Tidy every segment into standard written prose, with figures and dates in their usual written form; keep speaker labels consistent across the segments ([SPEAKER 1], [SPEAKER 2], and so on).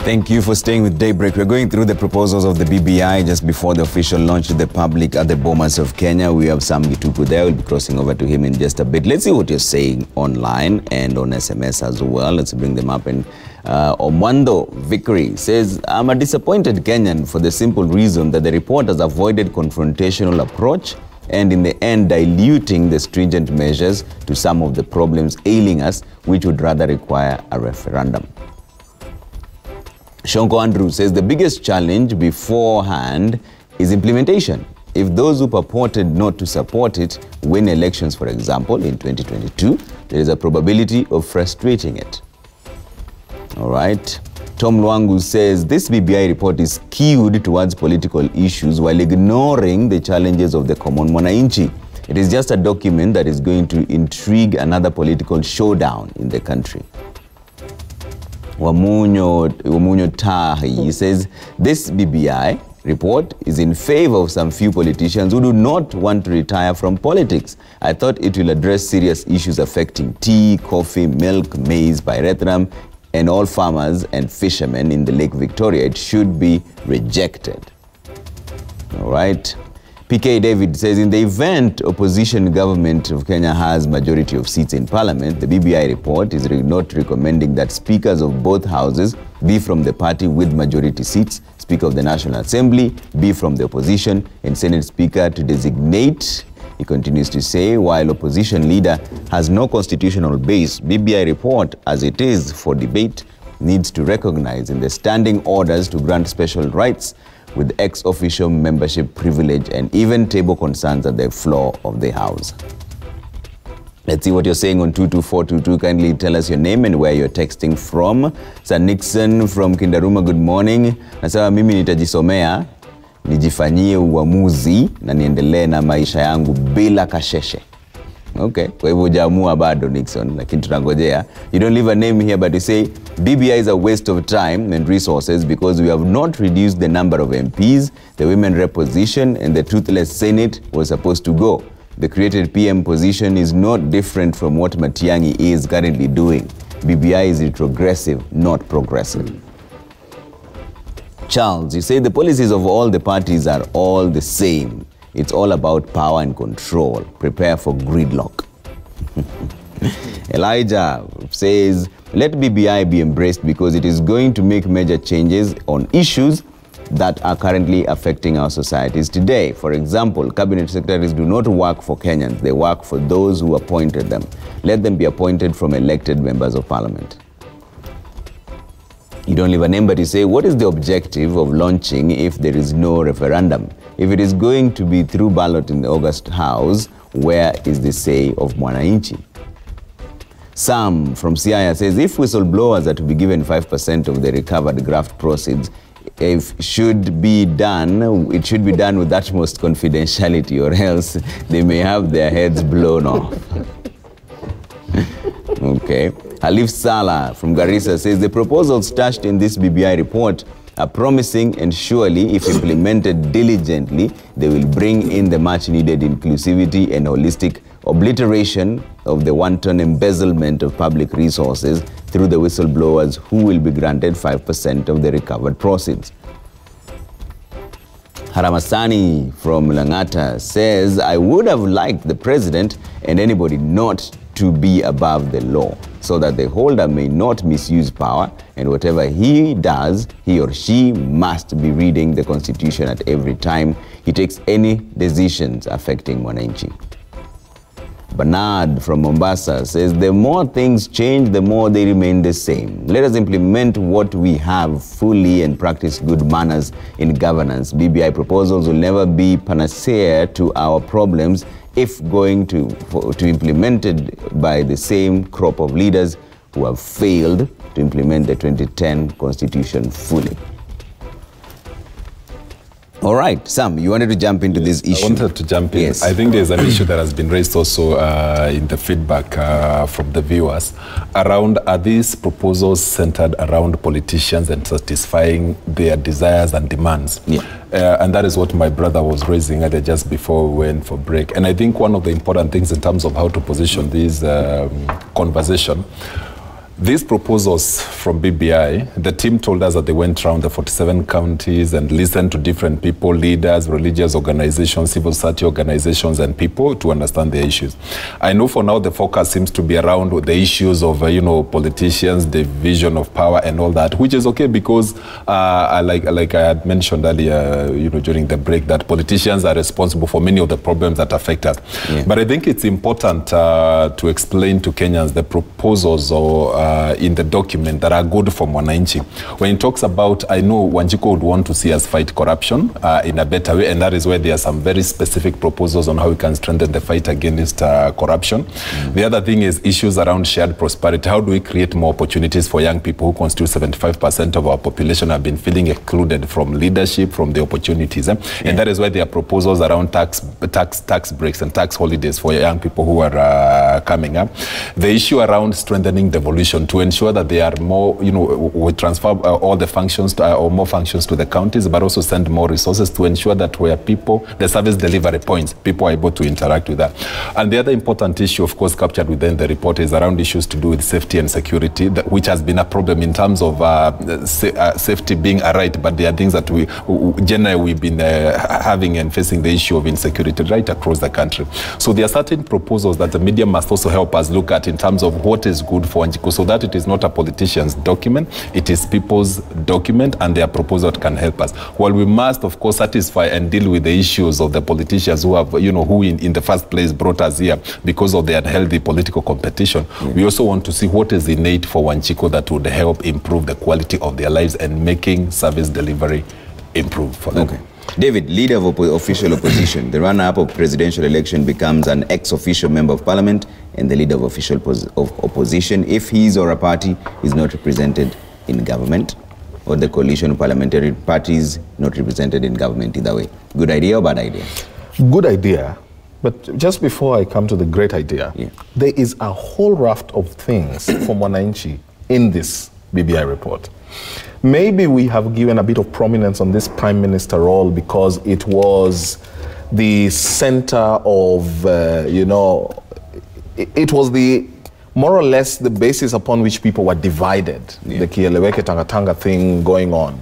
[SPEAKER 1] Thank you for staying with Daybreak. We're going through the proposals of the BBI just before the official launch to the public at the Bomas of Kenya. We have Sam Gituku there. We'll be crossing over to him in just a bit. Let's see what you're saying online and on SMS as well. Let's bring them up. And Omwando Vickery says, I'm a disappointed Kenyan for the simple reason that the report has avoided confrontational approach and in the end diluting the stringent measures to some of the problems ailing us, which would rather require a referendum. Shonko Andrew says the biggest challenge beforehand is implementation. If those who purported not to support it win elections, for example, in 2022, there is a probability of frustrating it. All right. Tom Lwangu says this BBI report is skewed towards political issues while ignoring the challenges of the common mwananchi. It is just a document that is going to intrigue another political showdown in the country. Wamunyo Tahi says this BBI report is in favor of some few politicians who do not want to retire from politics. I thought it will address serious issues affecting tea, coffee, milk, maize, pyrethrum, and all farmers and fishermen in the Lake Victoria. It should be rejected. All right. PK David says, in the event opposition government of Kenya has majority of seats in parliament, the BBI report is not recommending that speakers of both houses be from the party with majority seats, Speaker of the National Assembly be from the opposition, and Senate Speaker to designate. He continues to say, while opposition leader has no constitutional base, BBI report, as it is for debate, needs to recognize in the standing orders to grant special rights with ex-officio membership privilege and even table concerns at the floor of the House. Let's see what you're saying on 22422. Kindly tell us your name and where you're texting from. Sir Nixon from Kindaruma, good morning. Nasema mimi nitajisomea, nijifanyie uamuzi na niendelee na maisha yangu bila kasheshe. Okay, kwa hivyo hujaamua bado Nixon, lakini tunangojea. You don't leave a name here, but you say BBI is a waste of time and resources because we have not reduced the number of MPs, the women rep position, and the toothless Senate was supposed to go. The created PM position is not different from what Matiang'i is currently doing. BBI is retrogressive, not progressive. Charles, you say the policies of all the parties are all the same. It's all about power and control. Prepare for gridlock. Elijah says, let BBI be embraced because it is going to make major changes on issues that are currently affecting our societies today. For example, cabinet secretaries do not work for Kenyans. They work for those who appointed them. Let them be appointed from elected members of parliament. You don't leave a name, but you say, what is the objective of launching if there is no referendum? If it is going to be through ballot in the August House, where is the say of Mwananchi? Sam from Siaya says, if whistleblowers are to be given 5% of the recovered graft proceeds, it should be done with utmost confidentiality, or else they may have their heads blown off. Okay. Halif Salah from Garissa says, the proposals stashed in this BBI report are promising, and surely, if implemented diligently, they will bring in the much-needed inclusivity and holistic obliteration of the wanton embezzlement of public resources through the whistleblowers who will be granted 5% of the recovered proceeds. Haramasani from Langata says, I would have liked the president and anybody not to be above the law, so that the holder may not misuse power, and whatever he does, he or she must be reading the Constitution at every time he takes any decisions affecting Mwananchi. Bernard from Mombasa says, the more things change, the more they remain the same. Let us implement what we have fully and practice good manners in governance. BBI proposals will never be panacea to our problems if going to implemented by the same crop of leaders who have failed to implement the 2010 Constitution fully. All right, Sam, you wanted to jump into this issue.
[SPEAKER 2] I wanted to jump in. Yes. I think there's an issue that has been raised also in the feedback from the viewers around, are these proposals centered around politicians and satisfying their desires and demands? Yeah. And that is what my brother was raising earlier just before we went for break. And I think one of the important things in terms of how to position this conversation, These proposals from BBI, the team told us that they went around the 47 counties and listened to different people, leaders, religious organizations, civil society organizations, and people to understand the issues. I know for now the focus seems to be around the issues of, politicians, division of power and all that, which is okay because, like I had mentioned earlier, during the break, that politicians are responsible for many of the problems that affect us. Yeah. But I think it's important to explain to Kenyans the proposals or in the document that are good for Mwananchi. When it talks about, I know Wanjiku would want to see us fight corruption in a better way, and that is where there are some very specific proposals on how we can strengthen the fight against corruption. The other thing is issues around shared prosperity. How do we create more opportunities for young people who constitute 75% of our population have been feeling excluded from leadership, from the opportunities? And that is where there are proposals around tax breaks and tax holidays for young people who are coming up. The issue around strengthening devolution to ensure that they are more, we transfer all the functions or more functions to the counties, but also send more resources to ensure that where people, the service delivery points, people are able to interact with that. And the other important issue, of course, captured within the report is around issues to do with safety and security, which has been a problem in terms of safety being a right, but there are things that we've been having and facing the issue of insecurity right across the country. So there are certain proposals that the media must also help us look at in terms of what is good for Wanjiku, so that it is not a politician's document, it is people's document, and their proposal can help us. While we must, of course, satisfy and deal with the issues of the politicians who have, who in the first place brought us here because of the unhealthy political competition, we also want to see what is innate for Wanjiku that would help improve the quality of their lives and making service delivery improve for them. Okay.
[SPEAKER 1] David, leader of official opposition, the runner-up of presidential election becomes an ex-official member of parliament and the leader of official opposition if his or a party is not represented in government, or the coalition of parliamentary parties not represented in government either way. Good idea or bad idea?
[SPEAKER 3] Good idea. But just before I come to the great idea, there is a whole raft of things for Mwananchi in this BBI report. Maybe we have given a bit of prominence on this prime minister role because it was the center of, it was the more or less the basis upon which people were divided, the Kieleweke Tangatanga thing going on.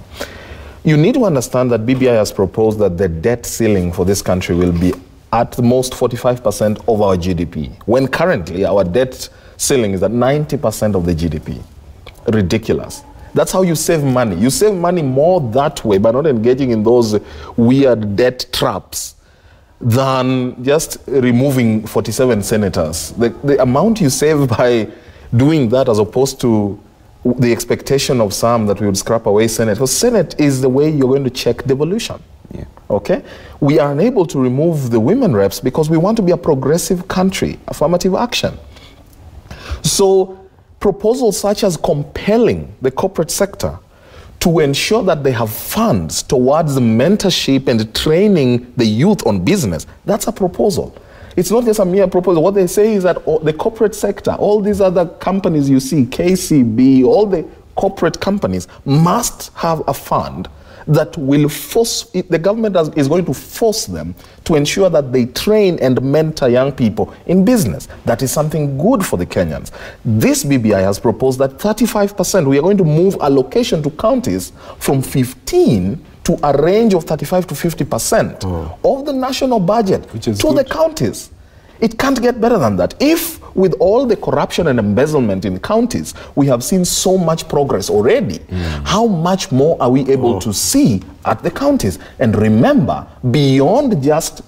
[SPEAKER 3] You need to understand that BBI has proposed that the debt ceiling for this country will be at the most 45% of our GDP, when currently our debt ceiling is at 90% of the GDP. Ridiculous. That's how you save money. You save money more that way by not engaging in those weird debt traps than just removing 47 senators. The amount you save by doing that as opposed to the expectation of some that we would scrap away Senate. Because Senate is the way you're going to check devolution. Okay? We are unable to remove the women reps because we want to be a progressive country, affirmative action. So proposals such as compelling the corporate sector to ensure that they have funds towards the mentorship and training the youth on business, that's a proposal. It's not just a mere proposal. What they say is that the corporate sector, all these other companies you see, KCB, all the corporate companies must have a fund that will force, the government is going to force them to ensure that they train and mentor young people in business. That is something good for the Kenyans. This BBI has proposed that 35%, we are going to move allocation to counties from 15 to a range of 35 to 50% of the national budget to the counties. It can't get better than that. If with all the corruption and embezzlement in counties, we have seen so much progress already, how much more are we able to see at the counties? And remember, beyond just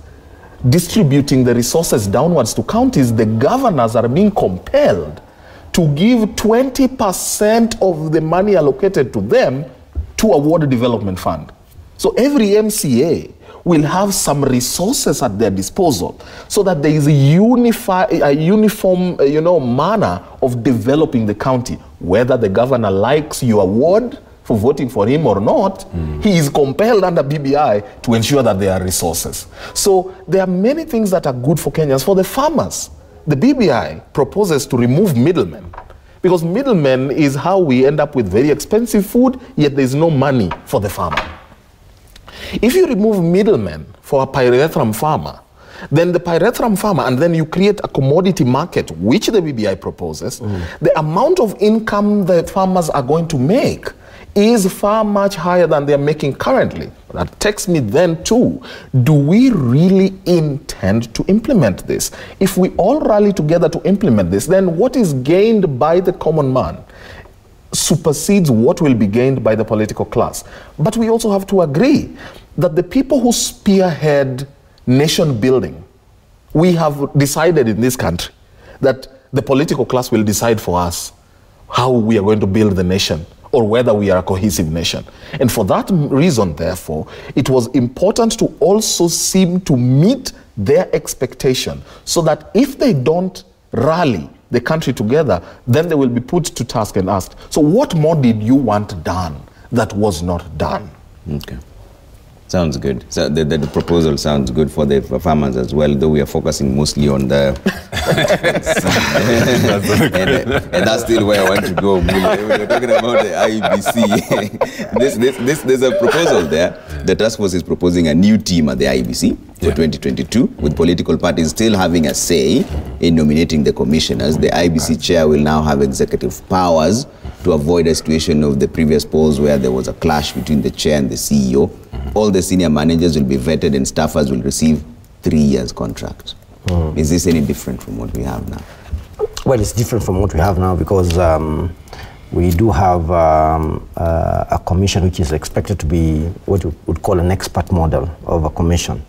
[SPEAKER 3] distributing the resources downwards to counties, the governors are being compelled to give 20% of the money allocated to them to award a development fund. So every MCA will have some resources at their disposal so that there is a uniform manner of developing the county. Whether the governor likes your award for voting for him or not, he is compelled under BBI to ensure that there are resources. So there are many things that are good for Kenyans. For the farmers, the BBI proposes to remove middlemen, because middlemen is how we end up with very expensive food, yet there is no money for the farmer. If you remove middlemen for a pyrethrum farmer, then the pyrethrum farmer, and then you create a commodity market, which the BBI proposes, the amount of income the farmers are going to make is far much higher than they're making currently. That takes me then to, do we really intend to implement this? If we all rally together to implement this, then what is gained by the common man supersedes what will be gained by the political class. But we also have to agree that the people who spearhead nation building, we have decided in this country that the political class will decide for us how we are going to build the nation, or whether we are a cohesive nation. And for that reason, therefore, it was important to also seem to meet their expectation, so that if they don't rally the country together, then they will be put to task and asked, so what more did you want done that was not done?
[SPEAKER 1] Okay. Sounds good. So the proposal sounds good for the farmers as well, though we are focusing mostly on the... and that's still where I want to go. We're talking about the IEBC. There's a proposal there. The task force is proposing a new team at the IEBC for 2022, with political parties still having a say in nominating the commissioners. The IEBC chair will now have executive powers to avoid a situation of the previous polls where there was a clash between the chair and the CEO. All the senior managers will be vetted and staffers will receive 3 years contract. Is this any different from what we have now?
[SPEAKER 4] Well, it's different from what we have now because we do have a commission which is expected to be what you would call an expert model of a commission,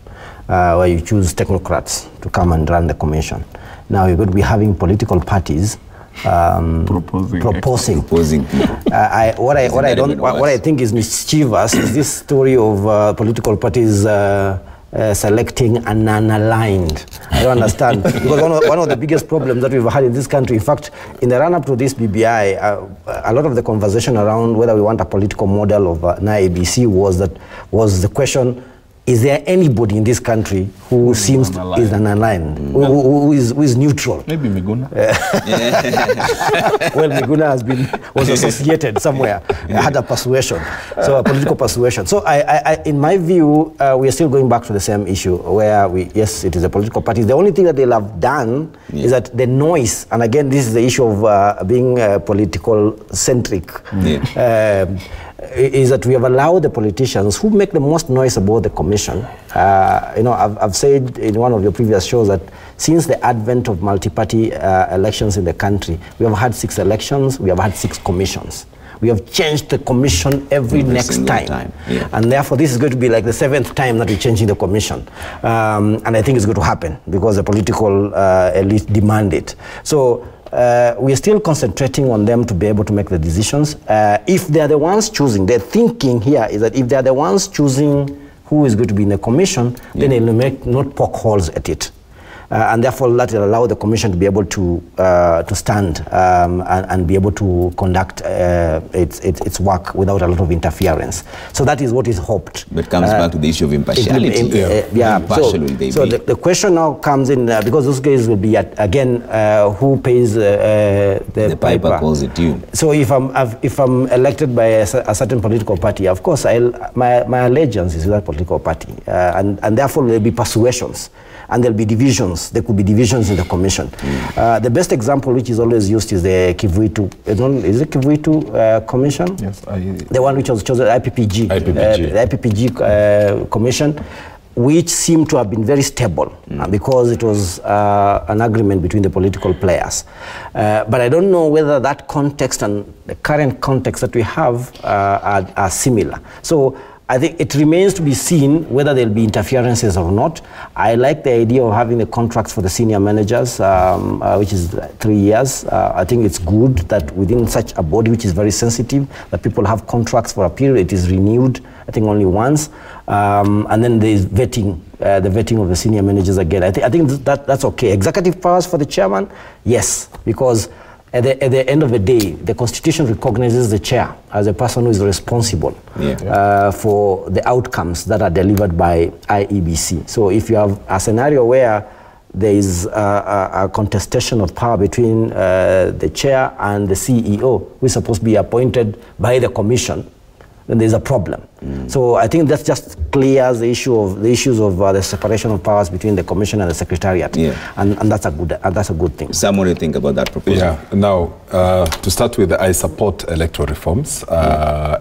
[SPEAKER 4] where you choose technocrats to come and run the commission. Now you're going to be having political parties proposing people. What I think is mischievous is this story of political parties selecting an unaligned. I don't understand, because one of the biggest problems that we've had in this country, in fact, in the run-up to this BBI, a lot of the conversation around whether we want a political model of an IEBC was the question, is there anybody in this country who seems is unaligned, who is neutral? Maybe Miguna. Well, Miguna was associated somewhere, had a persuasion, so a political persuasion. So in my view, we are still going back to the same issue where yes, it is a political party. The only thing that they'll have done is that the noise, and again, this is the issue of being political centric. Is that we have allowed the politicians who make the most noise about the commission. I've said in one of your previous shows that since the advent of multi-party elections in the country, we have had 6 elections, we have had 6 commissions. We have changed the commission every next time. Yeah. And therefore, this is going to be like the 7th time that we're changing the commission. And I think it's going to happen because the political elite demand it. So we are still concentrating on them to be able to make the decisions. If they're the ones choosing, their thinking here is that if they're the ones choosing who is going to be in the commission, then they'll not poke holes at it. And therefore that will allow the commission to be able to stand and be able to conduct its work without a lot of interference. So that is what is hoped.
[SPEAKER 1] But it comes back to the issue of impartiality.
[SPEAKER 4] So the question now comes in, because those guys will be again who pays the piper
[SPEAKER 1] calls the tune.
[SPEAKER 4] So if I'm elected by a certain political party, of course my allegiance is with that political party, and therefore there will be persuasions. And there'll be divisions. There could be divisions in the commission. The best example, which is always used, is the Kivuitu. Is it Kivuitu Commission?
[SPEAKER 3] Yes.
[SPEAKER 4] The one which was chosen, IPPG. The IPPG Commission, which seemed to have been very stable because it was an agreement between the political players. But I don't know whether that context and the current context that we have are similar. So I think it remains to be seen whether there'll be interferences or not. I like the idea of having the contracts for the senior managers, which is 3 years. I think it's good that within such a body which is very sensitive, that people have contracts for a period. It is renewed, I think, only once. And then there is vetting, the vetting of the senior managers again. I think that's okay. Executive powers for the chairman, yes, because at the end of the day, the Constitution recognizes the chair as a person who is responsible for the outcomes that are delivered by IEBC. So if you have a scenario where there is a contestation of power between the chair and the CEO, who is supposed to be appointed by the commission, then there's a problem. So I think that just clears the issues of the separation of powers between the commission and the secretariat, and that's a good thing.
[SPEAKER 1] Sam, what do you think about that proposal?
[SPEAKER 2] Yeah. Now, to start with, I support electoral reforms,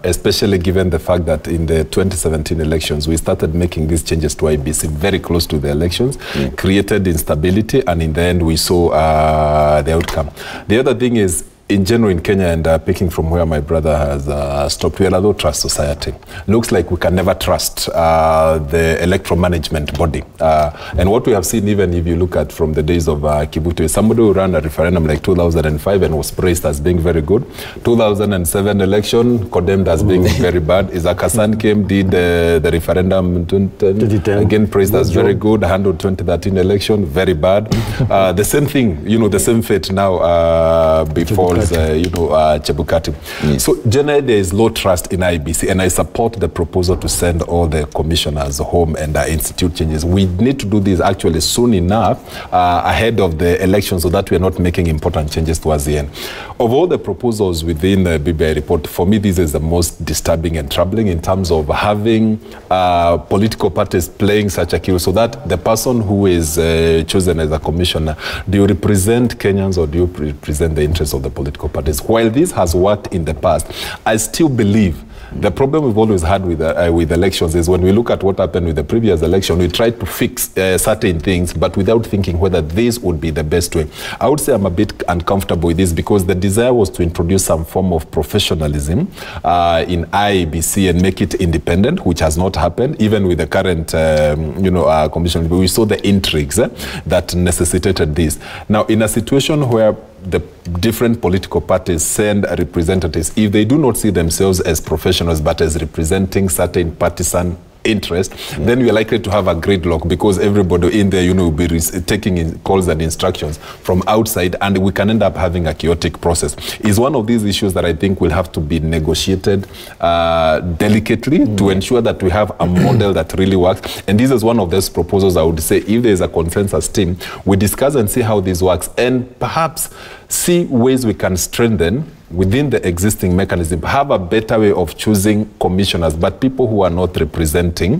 [SPEAKER 2] especially given the fact that in the 2017 elections we started making these changes to IEBC very close to the elections, created instability, and in the end we saw the outcome. The other thing is, in general in Kenya, and picking from where my brother has stopped, we are a low trust society. Looks like we can never trust the electoral management body. And what we have seen, even if you look at from the days of Kibutu, somebody who ran a referendum like 2005 and was praised as being very good. 2007 election, condemned as being very bad. Isaac Hassan came, did the referendum in 2010, again praised as very good. Handled 2013 election, very bad. The same thing, the same fate now before Chebukati. So generally there is low trust in IEBC, and I support the proposal to send all the commissioners home and institute changes. We need to do this actually soon enough ahead of the election, so that we are not making important changes towards the end. Of all the proposals within the BBI report, for me this is the most disturbing and troubling in terms of having political parties playing such a key role, so that the person who is chosen as a commissioner, do you represent Kenyans or do you represent the interests of the political parties? While this has worked in the past, I still believe the problem we've always had with elections is when we look at what happened with the previous election, we tried to fix certain things, but without thinking whether this would be the best way. I would say I'm a bit uncomfortable with this, because the desire was to introduce some form of professionalism in IEBC and make it independent, which has not happened, even with the current commission. We saw the intrigues that necessitated this. Now, in a situation where the different political parties send representatives, if they do not see themselves as professionals but as representing certain partisan interest, then we are likely to have a gridlock, because everybody in there, will be taking in calls and instructions from outside, and we can end up having a chaotic process. It's one of these issues that I think will have to be negotiated delicately to ensure that we have a model that really works. And this is one of those proposals I would say, if there is a consensus team, we discuss and see how this works, and perhaps see ways we can strengthen within the existing mechanism, have a better way of choosing commissioners, but people who are not representing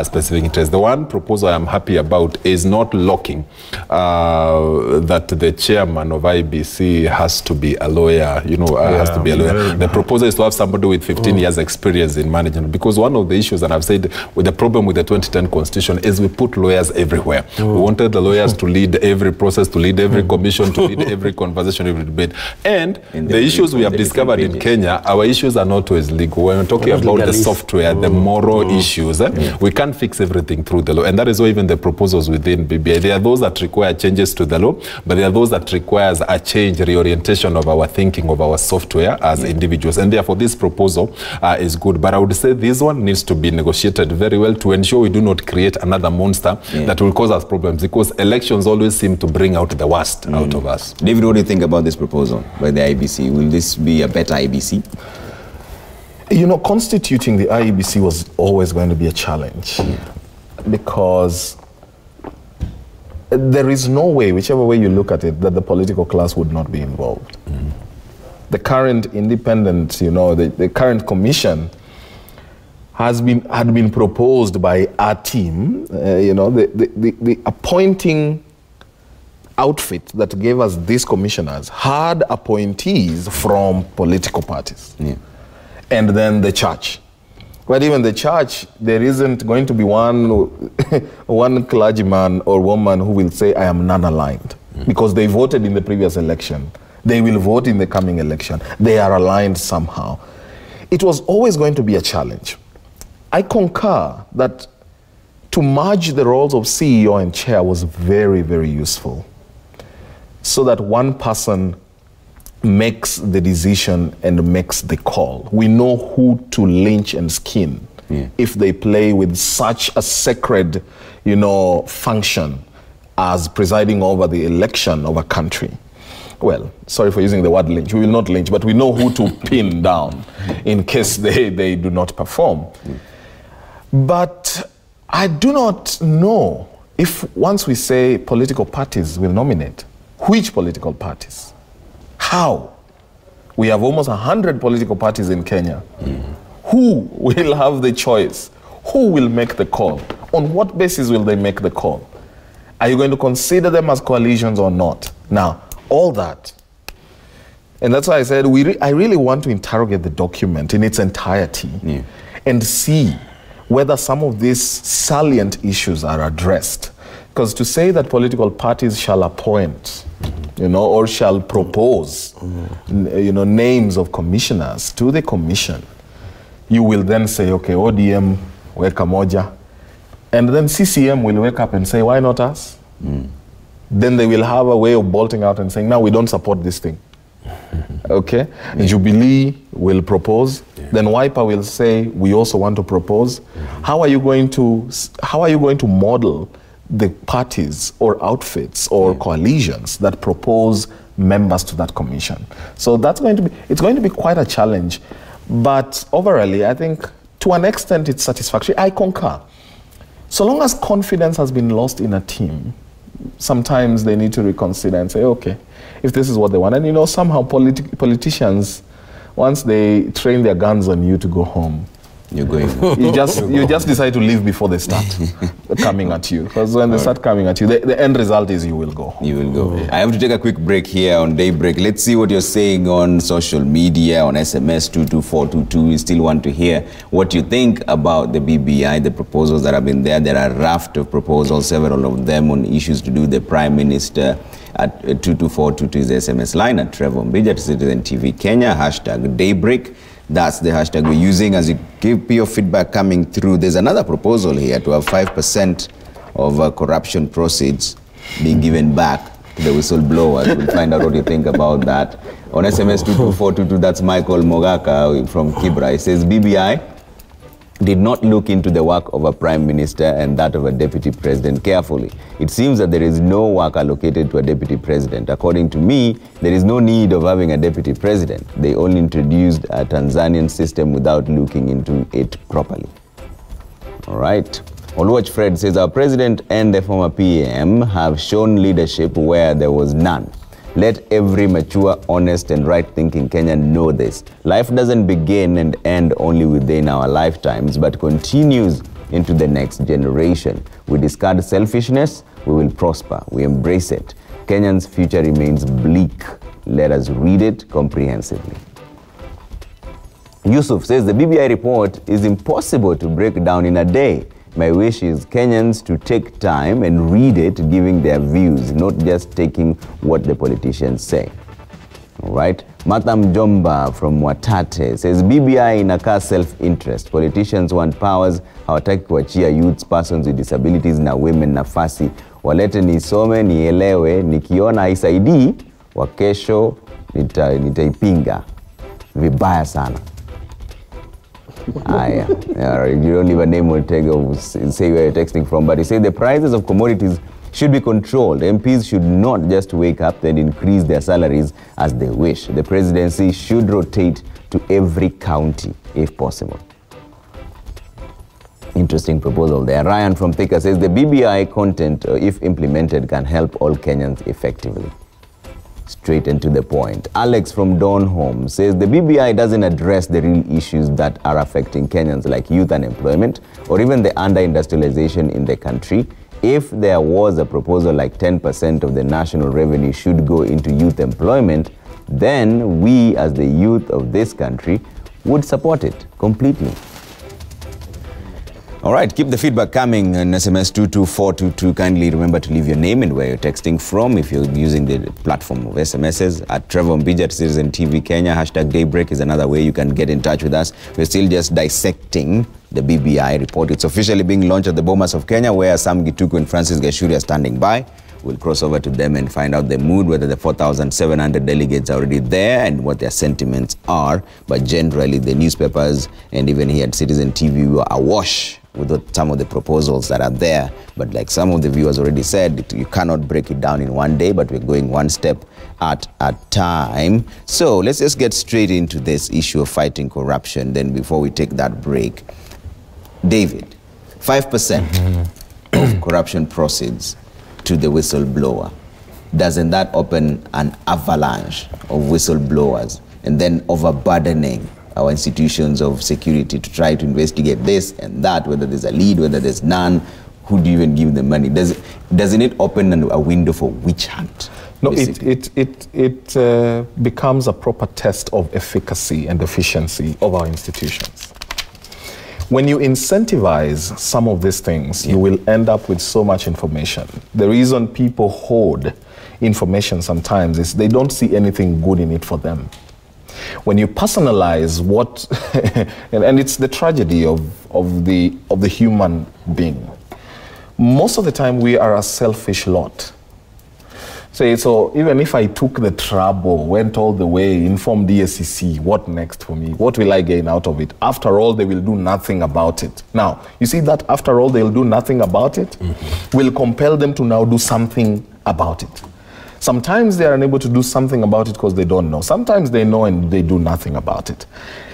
[SPEAKER 2] specific interests. The one proposal I'm happy about is not locking that the chairman of IEBC has to be a lawyer, has to be a lawyer. The proposal is to have somebody with 15 years experience in management, because one of the issues, and I've said, with the problem with the 2010 constitution is we put lawyers everywhere. We wanted the lawyers to lead every process, to lead every commission, to lead every conversation, every debate. And the issues we have discovered in Kenya, our issues are not always legal. When we're talking about the software, the moral issues, we can't fix everything through the law. And that is why even the proposals within BBI, there are those that require changes to the law, but there are those that requires a change, reorientation of our thinking, of our software as individuals. And therefore this proposal is good. But I would say this one needs to be negotiated very well to ensure we do not create another monster that will cause us problems, because elections always seem to bring out the worst out of us.
[SPEAKER 1] David, what do you think about this proposal by the IEBC? Will this be a better IEBC?
[SPEAKER 3] Constituting the IEBC was always going to be a challenge, because there is no way, whichever way you look at it, that the political class would not be involved. The current independent, the current commission had been proposed by our team. The appointing outfit that gave us these commissioners had appointees from political parties, and then the church. But even the church, there isn't going to be one clergyman or woman who will say, I am non-aligned, because they voted in the previous election. They will vote in the coming election. They are aligned somehow. It was always going to be a challenge. I concur that to merge the roles of CEO and chair was very, very useful, so that one person makes the decision and makes the call. We know who to lynch and skin if they play with such a sacred, function as presiding over the election of a country. Well, sorry for using the word lynch. We will not lynch, but we know who to pin down in case they do not perform. But I do not know if once we say political parties will nominate, which political parties? How? We have almost 100 political parties in Kenya. who will have the choice? Who will make the call? On what basis will they make the call? Are you going to consider them as coalitions or not? Now, all that. And that's why I said I really want to interrogate the document in its entirety and see whether some of these salient issues are addressed. Because to say that political parties shall appoint, or shall propose, names of commissioners to the commission, you will then say, okay, ODM, weka moja. And then CCM will wake up and say, why not us? Then they will have a way of bolting out and saying, no, we don't support this thing. Okay? And Jubilee will propose. Then Wiper will say, we also want to propose. How are you going to model the parties or outfits or coalitions that propose members to that commission? So it's going to be quite a challenge. But overall, I think to an extent it's satisfactory. I concur. So long as confidence has been lost in a team, sometimes they need to reconsider and say, okay, if this is what they want. And somehow politicians, once they train their guns on you to go home,
[SPEAKER 1] you're going.
[SPEAKER 3] you just decide to leave before they start coming at you. Because when they start coming at you, the end result is you will go.
[SPEAKER 1] You will go. I have to take a quick break here on Daybreak. Let's see what you're saying on social media, on SMS 22422. We still want to hear what you think about the BBI, the proposals that have been there. There are a raft of proposals, several of them on issues to do with the Prime Minister. At 22422 is the SMS line. At Trevor Mbija, Citizen TV Kenya, hashtag Daybreak. That's the hashtag we're using as you keep your feedback coming through. There's another proposal here to have 5% of corruption proceeds being given back to the whistleblowers. We'll find out what you think about that. On SMS 22422, that's Michael Mogaka from Kibra. He says, BBI did not look into the work of a prime minister and that of a deputy president carefully. It seems that there is no work allocated to a deputy president. According to me, there is no need of having a deputy president. They only introduced a Tanzanian system without looking into it properly. All right. Oluwach Fred says, our president and the former PM have shown leadership where there was none. Let every mature, honest, and right-thinking Kenyan know this. Life doesn't begin and end only within our lifetimes, but continues into the next generation. We discard selfishness, we will prosper. We embrace it. Kenyan's future remains bleak. Let us read it comprehensively. Yusuf says, the BBI report is impossible to break down in a day. My wish is Kenyans to take time and read it, giving their views, not just taking what the politicians say. All right. Matam Jomba from Watate says, BBI inakaa self-interest. Politicians want powers, hawataki kuachia youths, persons with disabilities na women nafasi. Walete nisome, nielewe, nikiona haisaidii, wakesho nitaipinga. Vibaya sana. You don't leave a name or tag or say where you're texting from, but he said the prices of commodities should be controlled. MPs should not just wake up and increase their salaries as they wish. The presidency should rotate to every county if possible. Interesting proposal there. Ryan from Thika says the BBI content, if implemented, can help all Kenyans effectively. Straight and to the point. Alex from Donholm says the BBI doesn't address the real issues that are affecting Kenyans like youth unemployment or even the under-industrialization in the country. If there was a proposal like 10% of the national revenue should go into youth employment, then we as the youth of this country would support it completely. All right, keep the feedback coming on SMS 22422. Kindly remember to leave your name and where you're texting from if you're using the platform of SMSs. At Trevor Mbija at Citizen TV Kenya. Hashtag Daybreak is another way you can get in touch with us. We're still just dissecting the BBI report. It's officially being launched at the Bomas of Kenya, where Sam Gituku and Francis Gashuri are standing by. We'll cross over to them and find out the mood, whether the 4,700 delegates are already there and what their sentiments are. But generally, the newspapers and even here at Citizen TV were awash with some of the proposals that are there. But like some of the viewers already said, you cannot break it down in one day, but we're going one step at a time. So let's just get straight into this issue of fighting corruption. Then before we take that break, David, 5% of corruption proceeds to the whistleblower. Doesn't that open an avalanche of whistleblowers and then overburdening our institutions of security to try to investigate this and that, whether there's a lead, whether there's none, who do you even give the money? Doesn't it open a window for witch hunt?
[SPEAKER 3] No, it becomes a proper test of efficacy and efficiency of our institutions. When you incentivize some of these things, you will end up with so much information. The reason people hoard information sometimes is they don't see anything good in it for them. When you personalize what, and it's the tragedy of the human being. Most of the time we are a selfish lot. So even if I took the trouble, went all the way, informed ESCC, what next for me? What will I gain out of it? After all, they will do nothing about it. Now, you see that after all, they'll do nothing about it, will compel them to now do something about it. Sometimes they are unable to do something about it because they don't know. Sometimes they know and they do nothing about it.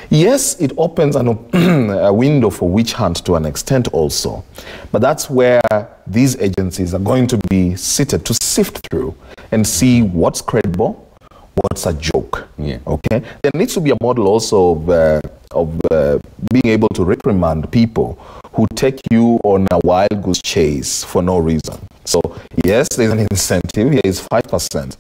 [SPEAKER 3] Yes, it opens a window for witch hunt to an extent also. But that's where these agencies are going to be seated to sift through and see what's credible, what's a joke.
[SPEAKER 1] Yeah.
[SPEAKER 3] Okay? There needs to be a model also of being able to reprimand people who take you on a wild goose chase for no reason. So yes, there's an incentive, here is 5%.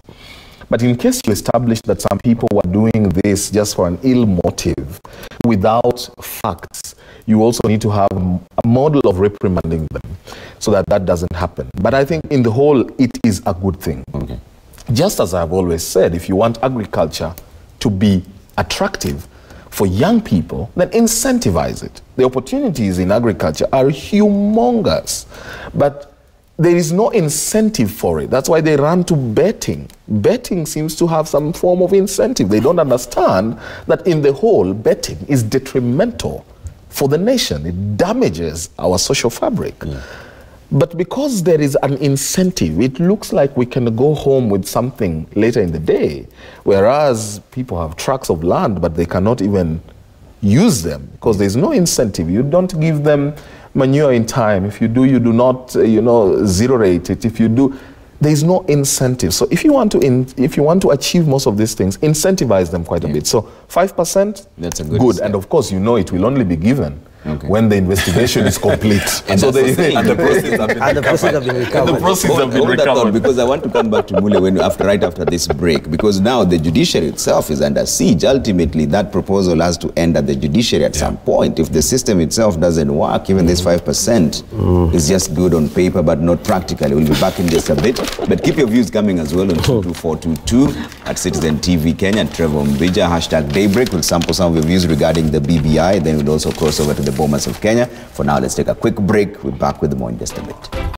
[SPEAKER 3] But in case you establish that some people were doing this just for an ill motive, without facts, you also need to have a model of reprimanding them so that that doesn't happen. But I think in the whole, it is a good thing.
[SPEAKER 1] Okay.
[SPEAKER 3] Just as I've always said, if you want agriculture to be attractive for young people, then incentivize it. The opportunities in agriculture are humongous, but there is no incentive for it. That's why they run to betting. Betting seems to have some form of incentive. They don't understand that in the whole, betting is detrimental for the nation. It damages our social fabric. Yeah. But because there is an incentive, it looks like we can go home with something later in the day, whereas people have tracts of land, but they cannot even use them because there's no incentive. You don't give them manure in time. If you do, you do not, zero rate it. If you do, there is no incentive. So if you want to achieve most of these things, incentivize them quite a bit. So 5%,
[SPEAKER 1] that's a good step.
[SPEAKER 3] And of course, it will only be given when the investigation is complete.
[SPEAKER 1] And so the
[SPEAKER 4] process have been recovered.
[SPEAKER 1] Because I want to come back to Mule right after this break, because now the judiciary itself is under siege. Ultimately, that proposal has to end at the judiciary at some point. If the system itself doesn't work, even this 5% is just good on paper, but not practically. We'll be back in just a bit. But keep your views coming as well on 22422 at Citizen TV Kenya, Trevor Mbija, #Daybreak. We'll sample some of your views regarding the BBI. Then we'll also cross over to the Bomas of Kenya. For now, let's take a quick break. We're back with more in just a bit.